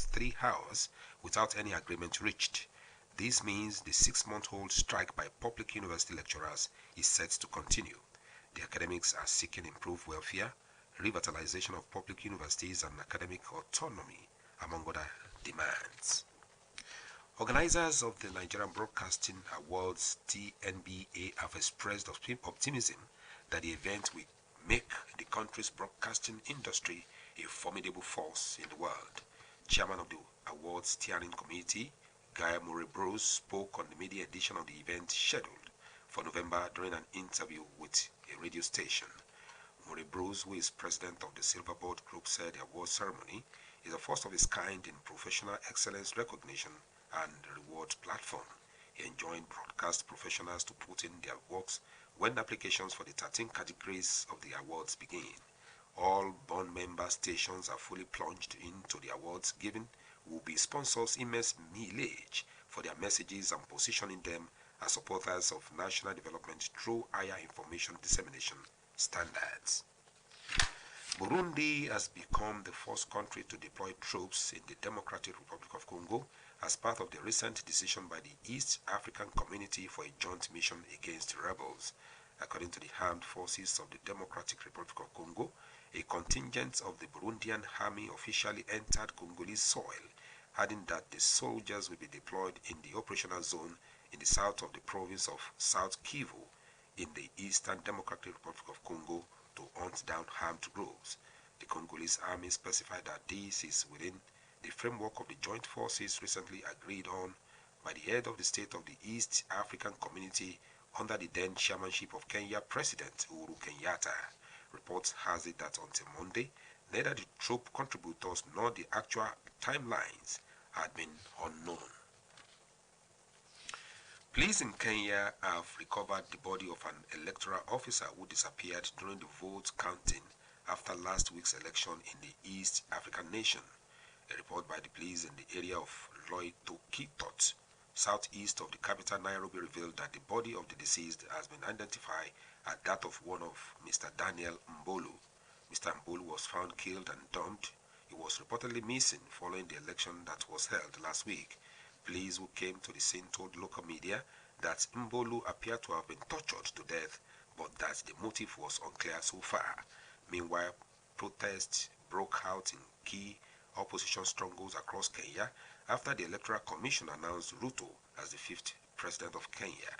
almost 3 hours without any agreement reached. This means the 6-month-old strike by public university lecturers is set to continue. The academics are seeking improved welfare, revitalization of public universities, and academic autonomy, among other demands. Organizers of the Nigerian Broadcasting Awards (TNBA) have expressed optimism that the event will make the country's broadcasting industry a formidable force in the world. Chairman of the awards steering committee, Guy Murray-Brose, spoke on the media edition of the event scheduled for November during an interview with a radio station. Murray-Brose, who is president of the Silverboard Group, said the award ceremony is a first of its kind in professional excellence recognition and reward platform. He enjoined broadcast professionals to put in their works when applications for the 13 categories of the awards begin. All bond member stations are fully plunged into the awards given will be sponsors immense mileage for their messages and positioning them as supporters of national development through higher information dissemination standards. Burundi has become the first country to deploy troops in the Democratic Republic of Congo as part of the recent decision by the East African Community for a joint mission against rebels. According to the armed forces of the Democratic Republic of Congo, a contingent of the Burundian army officially entered Congolese soil, adding that the soldiers will be deployed in the operational zone in the south of the province of South Kivu in the Eastern Democratic Republic of Congo to hunt down armed groups. The Congolese army specified that this is within the framework of the joint forces recently agreed on by the head of the state of the East African Community under the then chairmanship of Kenya President Uhuru Kenyatta. Reports has it that until Monday, neither the troop contributors nor the actual timelines had been unknown. Police in Kenya have recovered the body of an electoral officer who disappeared during the vote counting after last week's election in the East African nation. A report by the police in the area of Loitokitot, southeast of the capital Nairobi, revealed that the body of the deceased has been identified as that of one of Mr. Daniel Mbolu. Mr. Mbolu was found killed and dumped. He was reportedly missing following the election that was held last week. Police who came to the scene told local media that Mbolu appeared to have been tortured to death, but that the motive was unclear so far. Meanwhile, protests broke out in key opposition strongholds across Kenya after the Electoral Commission announced Ruto as the 5th president of Kenya.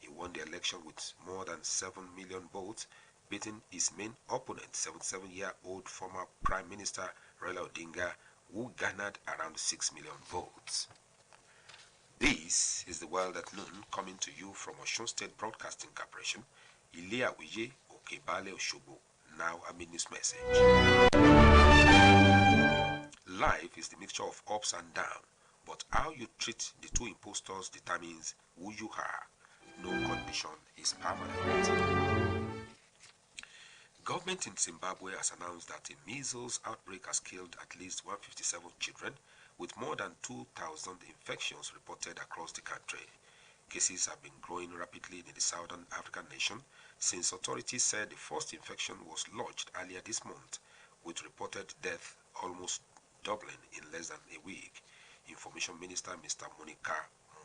He won the election with more than 7 million votes, beating his main opponent, 77-year-old former Prime Minister Raila Odinga, who garnered around 6 million votes. This is the World at Noon, coming to you from Osun State Broadcasting Corporation, Ile-Awiye, Okebale, Osogbo. Now a news message. Life is the mixture of ups and downs, but how you treat the two impostors determines who you are. No condition is permanent. Government in Zimbabwe has announced that a measles outbreak has killed at least 157 children, with more than 2,000 infections reported across the country. Cases have been growing rapidly in the southern African nation since authorities said the first infection was lodged earlier this month, with reported death almost doubling in less than a week. Information Minister Mr. Monica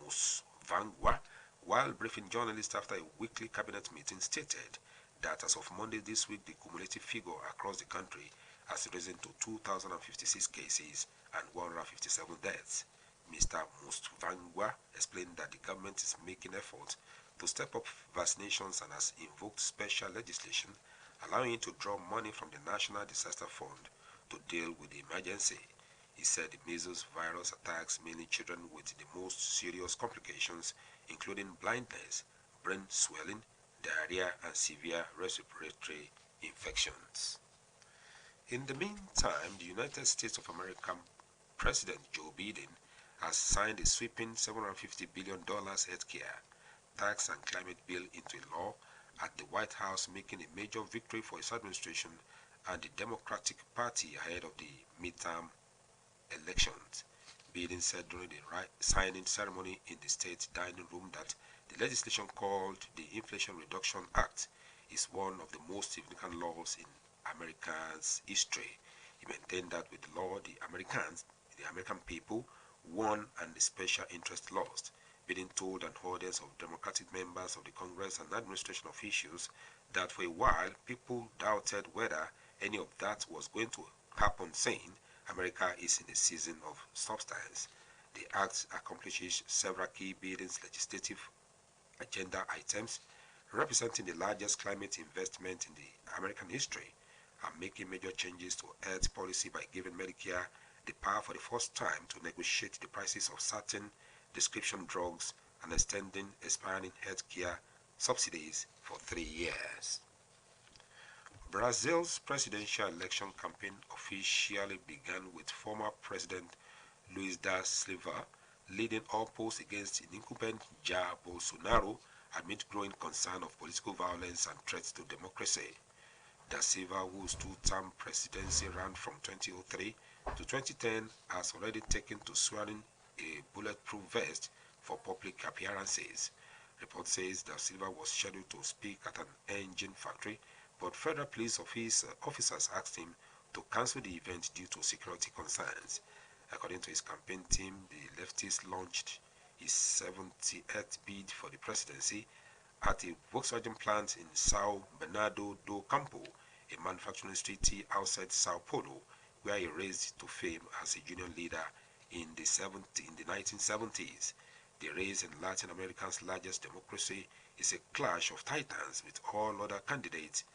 Musvangwa, while briefing journalists after a weekly cabinet meeting, stated that as of Monday this week, the cumulative figure across the country has risen to 2,056 cases and 157 deaths. Mr. Mustvangwa explained that the government is making efforts to step up vaccinations and has invoked special legislation allowing it to draw money from the National Disaster Fund to deal with the emergency. He said the measles virus attacks mainly children with the most serious complications, including blindness, brain swelling, diarrhea, and severe respiratory infections. In the meantime, the United States of America President Joe Biden has signed a sweeping $750 billion healthcare, tax, and climate bill into law at the White House, making a major victory for his administration and the Democratic Party ahead of the midterm elections. Biden said during the signing ceremony in the state dining room that the legislation called the Inflation Reduction Act is one of the most significant laws in America's history. He maintained that with the law, the The American people won and the special interest lost. Biden told an audience of Democratic members of the Congress and administration officials that for a while people doubted whether any of that was going to happen, saying America is in a season of substance. The act accomplishes several key Biden's legislative agenda items, representing the largest climate investment in the American history, and making major changes to health policy by giving Medicare the power for the first time to negotiate the prices of certain prescription drugs and extending expiring health care subsidies for 3 years. Brazil's presidential election campaign officially began with former President Luiz da Silva leading all polls against incumbent Jair Bolsonaro amid growing concern of political violence and threats to democracy. Da Silva, whose two-term presidency ran from 2003 to 2010, has already taken to swearing a bulletproof vest for public appearances. Report says Da Silva was scheduled to speak at an engine factory, but federal police officers asked him to cancel the event due to security concerns. According to his campaign team, the leftist launched his 78th bid for the presidency at a Volkswagen plant in Sao Bernardo do Campo, a manufacturing city outside Sao Paulo, where he rose to fame as a union leader in the 1970s. The race in Latin America's largest democracy is a clash of titans, with all other candidates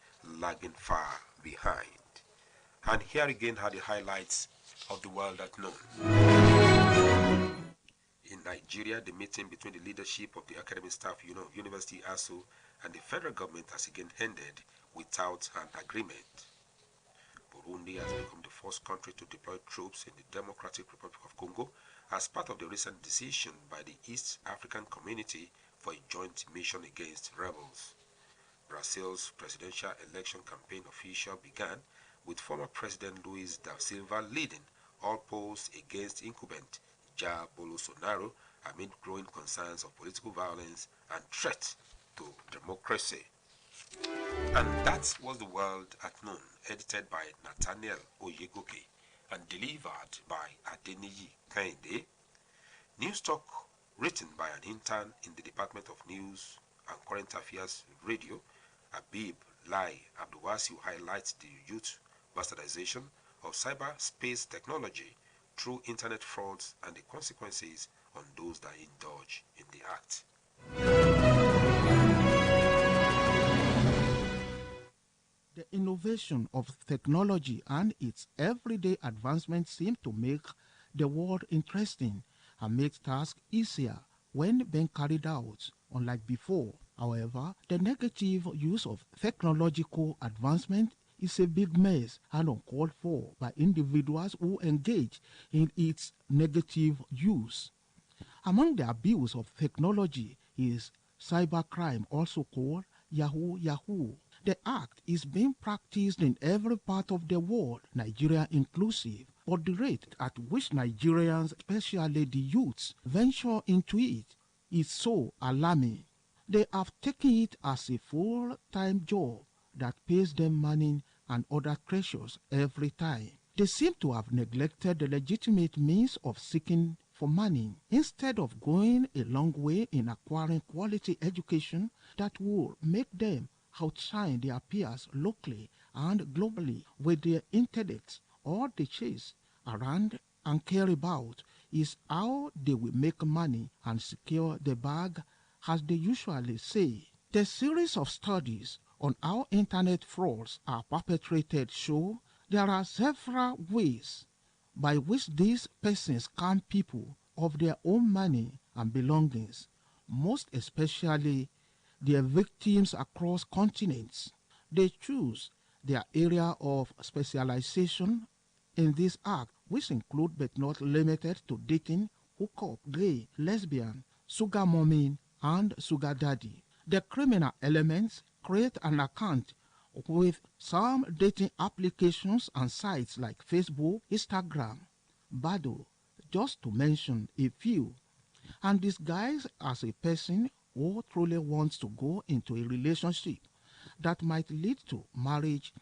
lagging far behind. And here again are the highlights of the world at noon. In Nigeria, the meeting between the leadership of the Academic Staff Union of University ASU and the federal government has again ended without an agreement. Burundi has become the first country to deploy troops in the Democratic Republic of Congo as part of the recent decision by the East African Community for a joint mission against rebels. Brazil's presidential election campaign officially began with former President Luiz da Silva leading all polls against incumbent Jair Bolsonaro amid growing concerns of political violence and threats to democracy. And that was The World at Noon, edited by Nathaniel Oyegoke and delivered by Adeniyi Kehinde. News Talk, written by an intern in the Department of News and Current Affairs Radio, Habib Lai Abdulwasiu, highlights the youth bastardization of cyberspace technology through internet frauds and the consequences on those that indulge in the act. The innovation of technology and its everyday advancements seem to make the world interesting and make tasks easier when being carried out, unlike before. However, the negative use of technological advancement is a big mess and uncalled for by individuals who engage in its negative use. Among the abuse of technology is cybercrime, also called Yahoo Yahoo. The act is being practiced in every part of the world, Nigeria inclusive, but the rate at which Nigerians, especially the youths, venture into it is so alarming. They have taken it as a full-time job that pays them money and other treasures every time. They seem to have neglected the legitimate means of seeking for money instead of going a long way in acquiring quality education that will make them outshine their peers locally and globally with their intellects. All they chase around and care about is how they will make money and secure the bag, as they usually say. The series of studies on how internet frauds are perpetrated show there are several ways by which these persons scam people of their own money and belongings, most especially their victims across continents. They choose their area of specialization in this act, which include but not limited to dating, hookup, gay, lesbian, sugar mommy, and sugar daddy. The criminal elements create an account with some dating applications and sites like Facebook, Instagram, Badoo, just to mention a few, and disguise as a person who truly wants to go into a relationship that might lead to marriage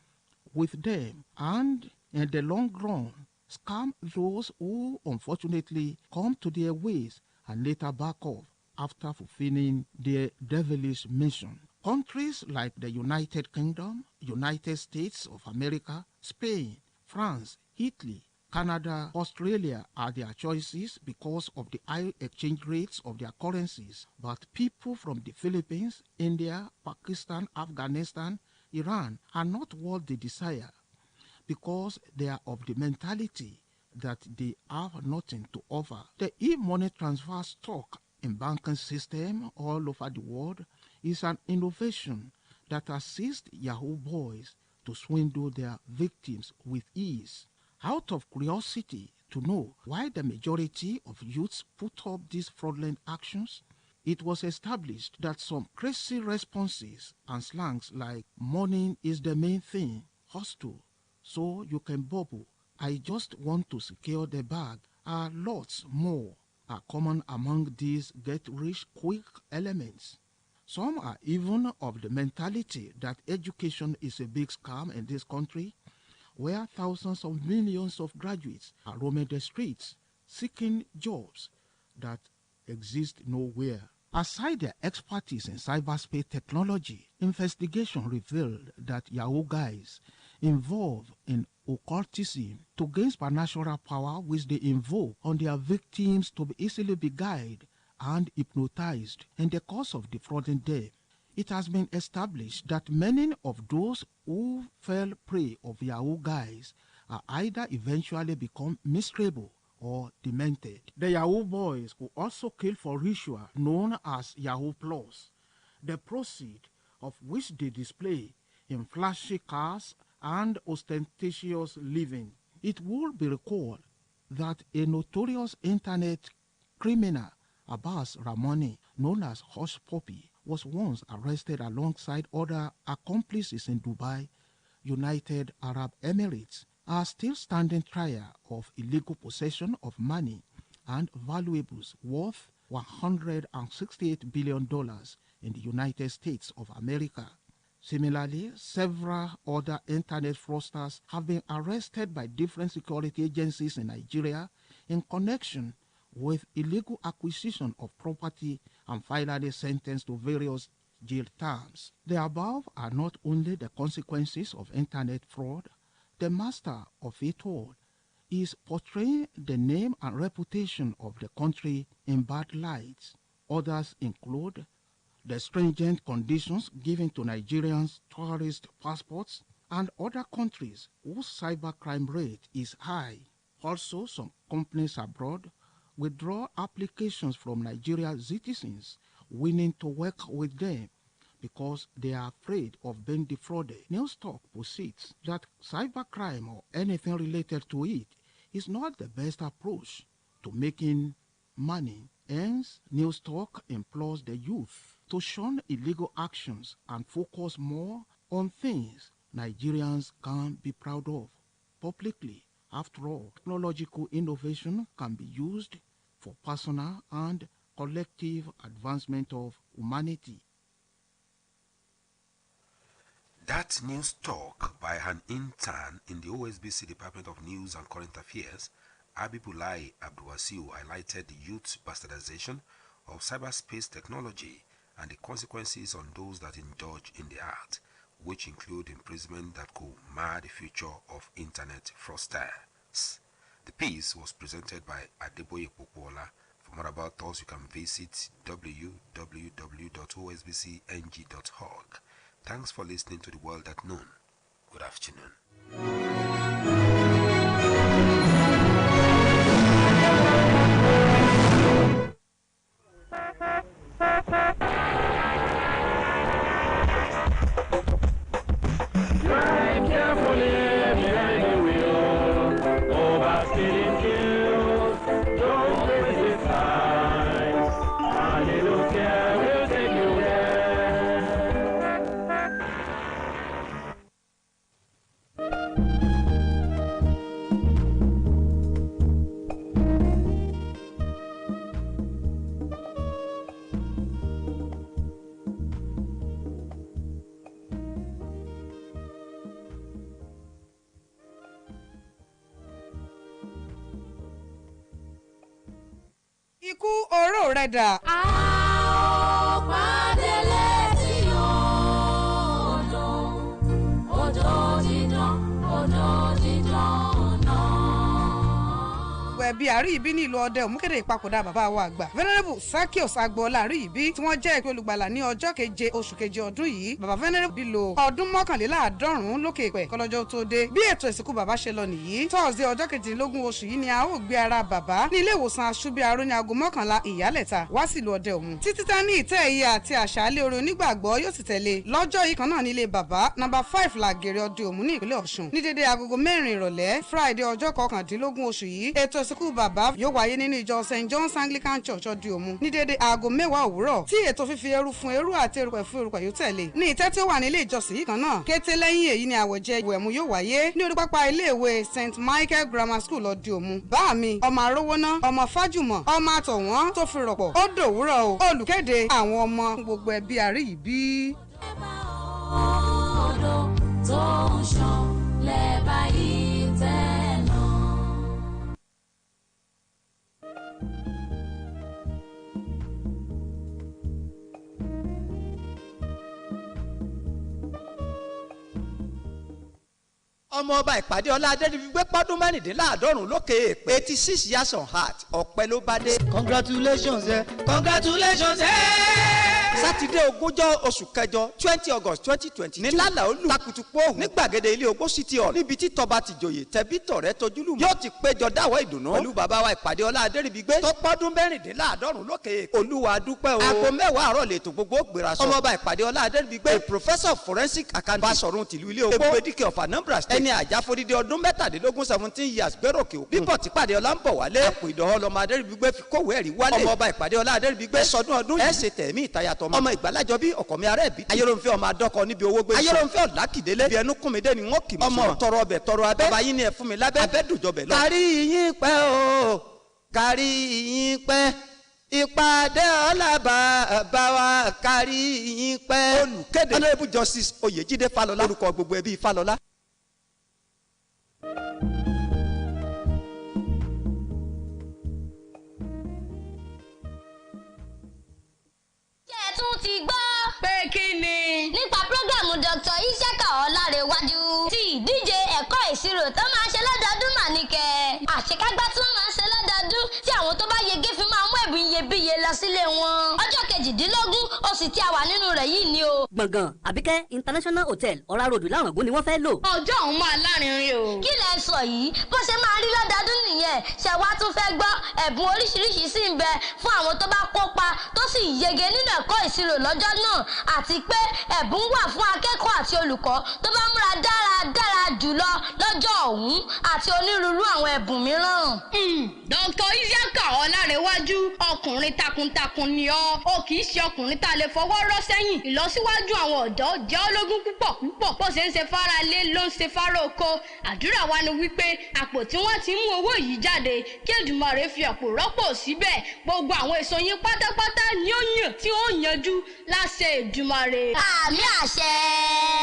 with them and in the long run scam those who unfortunately come to their ways and later back off after fulfilling their devilish mission. Countries like the United Kingdom, United States of America, Spain, France, Italy, Canada, Australia are their choices because of the high exchange rates of their currencies. But people from the Philippines, India, Pakistan, Afghanistan, Iran are not what they desire because they are of the mentality that they have nothing to offer. The e-money transfer stock in banking system all over the world is an innovation that assists Yahoo boys to swindle their victims with ease. Out of curiosity to know why the majority of youths put up these fraudulent actions, it was established that some crazy responses and slangs like "money is the main thing," "hustle," "so you can bubble," "I just want to secure the bag," and lots more are common among these get-rich-quick elements. Some are even of the mentality that education is a big scam in this country, where thousands of millions of graduates are roaming the streets seeking jobs that exist nowhere. Aside their expertise in cyberspace technology, investigation revealed that Yahoo guys involved in occultism to gain supernatural power which they invoke on their victims to be easily beguiled and hypnotized in the course of defrauding them. It has been established that many of those who fell prey of Yahoo guys are either eventually become miserable or demented. The Yahoo boys will also kill for ritual known as Yahoo Plus, the proceed of which they display in flashy cars and ostentatious living. It will be recalled that a notorious internet criminal, Abbas Ramoni, known as Hush Puppy, was once arrested alongside other accomplices in Dubai, United Arab Emirates, are still standing trial of illegal possession of money and valuables worth $168 billion in the United States of America. Similarly, several other internet fraudsters have been arrested by different security agencies in Nigeria in connection with illegal acquisition of property and finally sentenced to various jail terms. The above are not only the consequences of internet fraud. The master of it all is portraying the name and reputation of the country in bad lights. Others include the stringent conditions given to Nigerians' tourist passports and other countries whose cybercrime rate is high. Also, some companies abroad withdraw applications from Nigerian citizens willing to work with them because they are afraid of being defrauded. News Talk posits that cybercrime or anything related to it is not the best approach to making money. Hence, News Talk implores the youth to shun illegal actions and focus more on things Nigerians can be proud of publicly. After all, technological innovation can be used for personal and collective advancement of humanity. That news talk by an intern in the OSBC Department of News and Current Affairs, Abibulai Abdulwasiu, highlighted the youth bastardization of cyberspace technology and the consequences on those that indulge in the act, which include imprisonment that could mar the future of internet fraudsters. The piece was presented by Adeboye Popola. For more about us, you can visit www.osbcng.org. Thanks for listening to The World at Noon. Good afternoon. Drive carefully behind the wheel, overspeeding kills, don't waste the time, a little care will take you there. rẹ dà. a ó pàdé létí odò dídán náà. Ẹbí Àríyìbí ní ìlú Ọdẹ òmùkéde ìpapòdà bàbá wa àgbà Venerable Sakios Agboola Àríyìbí tí wọ́n jẹ́ ìpè olùgbàlà ní ọjọ́ keje oṣù keje ọdún yìí. Bàbá Venerable bí lo ọdún 151 lókè ìpẹ́ kọlọ́jọ́ tó dé. Bí ètò ìsìnkú bàbá ṣe lọ nìyí, Thursday ọjọ́ 18 oṣù yìí ni a ó gbé ara bàbá ní ilé ìwòsàn Aṣúbíaró ní aago 11 ìyálẹ̀ta wá sí ìlú Ọdẹ Òmu. Títí tá ní ìtẹ́ ẹ̀yẹ àti àṣálẹ́ orin onígbàgbọ́ yóò sì tẹ̀lé lọ́jọ́ yìí kan náà nílé bàbá No. 5 Làgèrè Ọdẹ Òmu ní ìpínlẹ̀ Ọ̀ṣun ní dédé agogo 4 ìrọ̀lẹ́ Friday ọjọ́ 19 oṣù yìí. Ètò ìsìnkú bàbá yóò wáyé nínú ìjọ St. John's Anglican Church Ọdẹ Òmu ní dédé aago 10 òwúrọ̀ tí ètò fífi eru fún eru àti erùpẹ̀ fún erùpẹ̀ yóò tẹ̀lé ní ìtẹ́ tí ó wà ní ilé ìjọsìn yìí kan náà. Kété lẹ́yìn èyí ni àwẹ̀jẹ ìwẹ̀mú yóò wáyé ní orí pápá iléèwé St. Michael Grammar School Ọdẹ Òmu. Bá mi ọmọ arówóná ọmọ fájùmọ̀ ọmọ àtọ̀wọ́n tó fi rọ̀pọ̀ ó dòwúrọ̀ o. Olùkéde àwọn ọmọ gbogbo ẹbí Àríyìbí. odò tó ń ṣàn lẹ́bà ìtẹ́ náà. ọmọ ọba ìpàdé ọlá adédìgbé pọ́dún mẹ́rìndínláàádọ́rùn lókè èpè 86 years on heart ọ̀pẹ ló bá dé. congratulations congratulations sátidé ogúnjọ́ oṣù kẹjọ 20 August 2020 ní lálẹ́ olú takutupo òhun ní gbàgede ilé Ògbó City Hall níbi tí tọba tìjòyè tẹbí tọ̀rẹ́ tojúlùmọ̀ yóò ti péjọ dáwọ́ ìdùnnú pẹ̀lú bàbá wa ìpàdé ọlá adédìgbé tó pọ́dún mẹ́rìndínláàádọ́rùn lókè èpè. Olúwa dúpẹ́ o. aago 10 àárọ̀ lètò gbogbo gbéra sọ. ọmọ ọba ìpàdé ọlá adédìgbé professor of forensic accounting Basọ̀run tìlú ilé Ògbó ebúdíkẹ̀ of Anambra State ẹni àjáfódìdí ọdún 17 years gbéròkè òkun. bíbọ̀ tí pàdé ọlá ń bọ̀ wálé àpò ìdánwò lọmọ adédìgbé fi kówé ẹ̀rí wálé. ọmọ ọba ìpàdé ọlá adédìgbé sọdún ọdún yìí ẹ̀ ṣe tẹ̀mí ìtayàtọ̀ ọmọ ìgbàlájọ bí ọkọ mi ará ẹbí ayélujáfẹ́ ọmọ adọ́kọ níbi owó gbé. ayélujáfẹ́ ọ̀làkìdélé bí ẹnu kún mi dé ni wọ́n kì í sọ. ọmọ tọrọ ọbẹ̀ tọrọ abẹ́ bàbá yín ni ẹ fún mi lábẹ́ abẹ́ dùjọbẹ̀ lọ. kárí yín pẹ́ o kárí yín pẹ́ ìpàdé ọlọ́ba bá wa kárí yín pẹ́. olùkéde honourable justice Oyèjídé Fálọlá orúkọ gbogbo ẹbí Fálọlá. tún ti gbọ́. Pé kí ni? Nípa prógámù Dr. Isiaka Ọlárewájú ti ìdíje ẹ̀kọ́ ìṣirò tó máa ṣe lọ́dọọdún mà ní kẹ́. Àṣekágbá tí wọ́n máa ń ṣe lọ́dọọdún tí àwọn tó bá yege fi máa mú ẹ̀bùn iyebíye lọ sílé wọn. Ọjọ́ 18 oṣù tí a wà nínú rẹ̀ yìí ni o. Gbọ̀ngàn Àbíkẹ́ International Hotel Ọ̀rá Road Láràngún ni wọ́n fẹ́ lò. Ọjọ́ òun máa lárinrin o. Kí lẹ sọ yìí? Bó ṣe máa rí lọ́dọọdún nìyẹn. Ṣé wá tún fẹ́ gbọ́ ẹ̀bùn oríṣiríṣi sì ń bẹ fún àwọn tó bá kópa tó sì yege nínú ẹ̀kọ́ ìṣirò lọ́jọ́ náà àti pé ẹ̀bùn wà fún akẹ́kọ̀ọ́ àti olùkọ́ tó bá múra dáradára jùlọ lọ́jọ́ ọ̀hún àti onírúurú àwọn ẹ̀bùn mìíràn. Dr. Isiaka Ọlárewájú ọkùnrin takuntakun ni ọ́. O kì í ṣe ọkùnrin tá a lè fọwọ́ rọ́ sẹ́yìn. Ìlọsíwájú àwọn ọ̀dọ́ jẹ́ ológun púpọ̀. Bó ṣe ń ṣe fara lé ló ń ṣe fara oko. Àdúrà wa ni wípé àpò tí wọ́n ti mú owó yìí jáde kí Èdùmàrè fi ọ̀pọ̀ rọ́pò síbẹ̀. Gbogbo àwọn èso yín pátápátá ni ó yàn tí ó yanjú láṣẹ Èdùmàrè. Àmì àṣẹ.